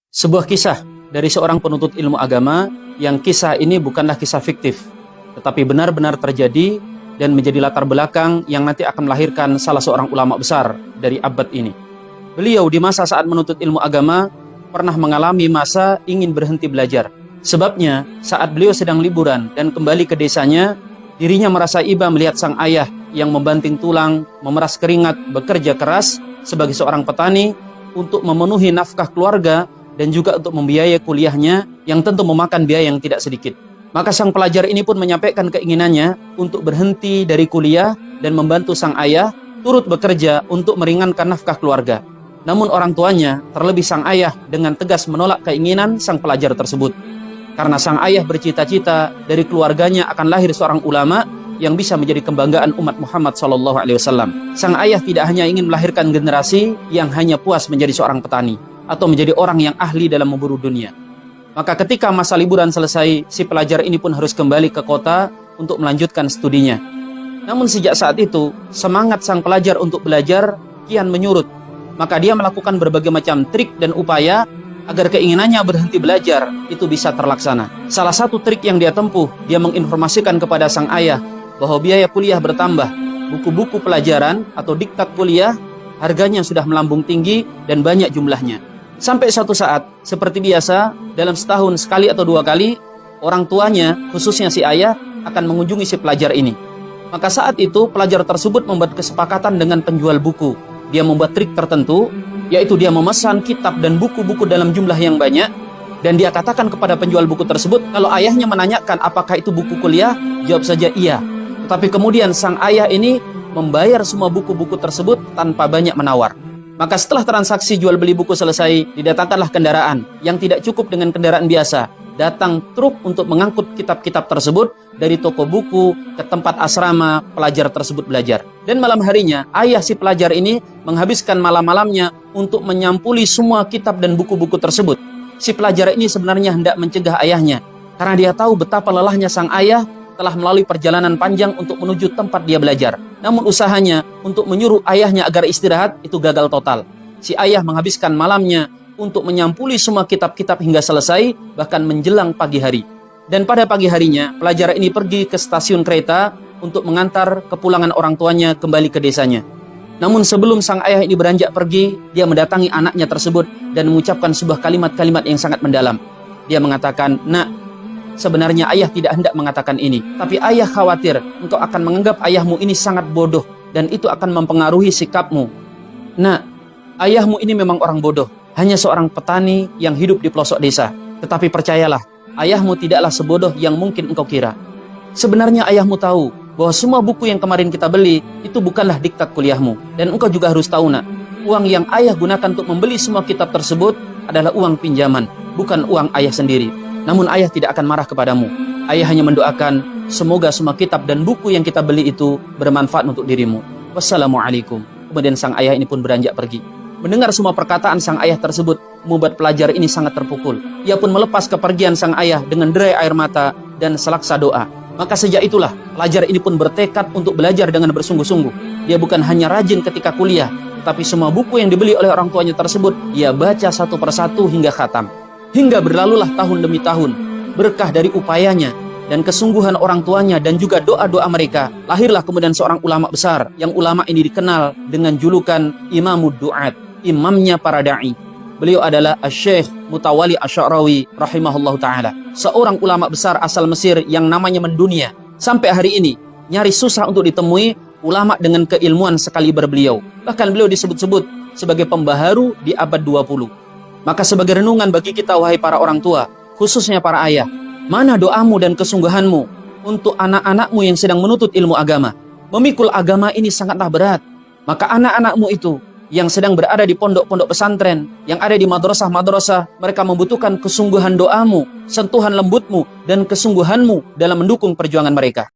Sebuah kisah dari seorang penuntut ilmu agama yang kisah ini bukanlah kisah fiktif, tetapi benar-benar terjadi dan menjadi latar belakang yang nanti akan melahirkan salah seorang ulama besar dari abad ini. Beliau di masa saat menuntut ilmu agama pernah mengalami masa ingin berhenti belajar. Sebabnya saat beliau sedang liburan dan kembali ke desanya, dirinya merasa iba melihat sang ayah yang membanting tulang, memeras keringat, bekerja keras sebagai seorang petani untuk memenuhi nafkah keluarga dan juga untuk membiayai kuliahnya yang tentu memakan biaya yang tidak sedikit. Maka sang pelajar ini pun menyampaikan keinginannya untuk berhenti dari kuliah dan membantu sang ayah turut bekerja untuk meringankan nafkah keluarga. Namun orang tuanya, terlebih sang ayah, dengan tegas menolak keinginan sang pelajar tersebut. Karena sang ayah bercita-cita dari keluarganya akan lahir seorang ulama yang bisa menjadi kebanggaan umat Muhammad SAW. Sang ayah tidak hanya ingin melahirkan generasi yang hanya puas menjadi seorang petani atau menjadi orang yang ahli dalam memburu dunia. Maka ketika masa liburan selesai, si pelajar ini pun harus kembali ke kota untuk melanjutkan studinya. Namun sejak saat itu, semangat sang pelajar untuk belajar kian menyurut. Maka dia melakukan berbagai macam trik dan upaya agar keinginannya berhenti belajar itu bisa terlaksana. Salah satu trik yang dia tempuh, dia menginformasikan kepada sang ayah bahwa biaya kuliah bertambah. Buku-buku pelajaran atau diktat kuliah harganya sudah melambung tinggi dan banyak jumlahnya. Sampai suatu saat, seperti biasa, dalam setahun sekali atau dua kali, orang tuanya, khususnya si ayah, akan mengunjungi si pelajar ini. Maka saat itu, pelajar tersebut membuat kesepakatan dengan penjual buku. Dia membuat trik tertentu, yaitu dia memesan kitab dan buku-buku dalam jumlah yang banyak, dan dia katakan kepada penjual buku tersebut, kalau ayahnya menanyakan apakah itu buku kuliah, jawab saja iya. Tetapi kemudian sang ayah ini membayar semua buku-buku tersebut tanpa banyak menawar. Maka setelah transaksi jual beli buku selesai, didatangkanlah kendaraan yang tidak cukup dengan kendaraan biasa. Datang truk untuk mengangkut kitab-kitab tersebut dari toko buku ke tempat asrama pelajar tersebut belajar. Dan malam harinya, ayah si pelajar ini menghabiskan malam-malamnya untuk menyampuli semua kitab dan buku-buku tersebut. Si pelajar ini sebenarnya hendak mencegah ayahnya, karena dia tahu betapa lelahnya sang ayah telah melalui perjalanan panjang untuk menuju tempat dia belajar. Namun usahanya untuk menyuruh ayahnya agar istirahat itu gagal total. Si ayah menghabiskan malamnya untuk menyampuli semua kitab-kitab hingga selesai, bahkan menjelang pagi hari. Dan pada pagi harinya, pelajar ini pergi ke stasiun kereta untuk mengantar kepulangan orang tuanya kembali ke desanya. Namun sebelum sang ayah ini beranjak pergi, dia mendatangi anaknya tersebut dan mengucapkan sebuah kalimat-kalimat yang sangat mendalam. Dia mengatakan, "Nak, sebenarnya ayah tidak hendak mengatakan ini, tapi ayah khawatir engkau akan menganggap ayahmu ini sangat bodoh dan itu akan mempengaruhi sikapmu. Nah, ayahmu ini memang orang bodoh, hanya seorang petani yang hidup di pelosok desa. Tetapi percayalah, ayahmu tidaklah sebodoh yang mungkin engkau kira. Sebenarnya ayahmu tahu bahwa semua buku yang kemarin kita beli itu bukanlah diktat kuliahmu. Dan engkau juga harus tahu, nak, uang yang ayah gunakan untuk membeli semua kitab tersebut adalah uang pinjaman, bukan uang ayah sendiri. Namun ayah tidak akan marah kepadamu. Ayah hanya mendoakan semoga semua kitab dan buku yang kita beli itu bermanfaat untuk dirimu. Wassalamualaikum." Kemudian sang ayah ini pun beranjak pergi. Mendengar semua perkataan sang ayah tersebut membuat pelajar ini sangat terpukul. Ia pun melepas kepergian sang ayah dengan derai air mata dan selaksa doa. Maka sejak itulah pelajar ini pun bertekad untuk belajar dengan bersungguh-sungguh. Dia bukan hanya rajin ketika kuliah, tetapi semua buku yang dibeli oleh orang tuanya tersebut ia baca satu persatu hingga khatam. Hingga berlalulah tahun demi tahun. Berkah dari upayanya dan kesungguhan orang tuanya dan juga doa-doa mereka, lahirlah kemudian seorang ulama besar, yang ulama ini dikenal dengan julukan Imamud Du'at, imamnya para da'i. Beliau adalah Asy-Syaikh Mutawalli Asy-Sya'rawi rahimahullahu ta'ala, seorang ulama besar asal Mesir yang namanya mendunia. Sampai hari ini nyaris susah untuk ditemui ulama dengan keilmuan sekaliber beliau. Bahkan beliau disebut-sebut sebagai pembaharu di abad 20. Maka sebagai renungan bagi kita, wahai para orang tua, khususnya para ayah, mana doamu dan kesungguhanmu untuk anak-anakmu yang sedang menuntut ilmu agama? Memikul agama ini sangatlah berat. Maka anak-anakmu itu yang sedang berada di pondok-pondok pesantren, yang ada di madrasah-madrasah, mereka membutuhkan kesungguhan doamu, sentuhan lembutmu, dan kesungguhanmu dalam mendukung perjuangan mereka.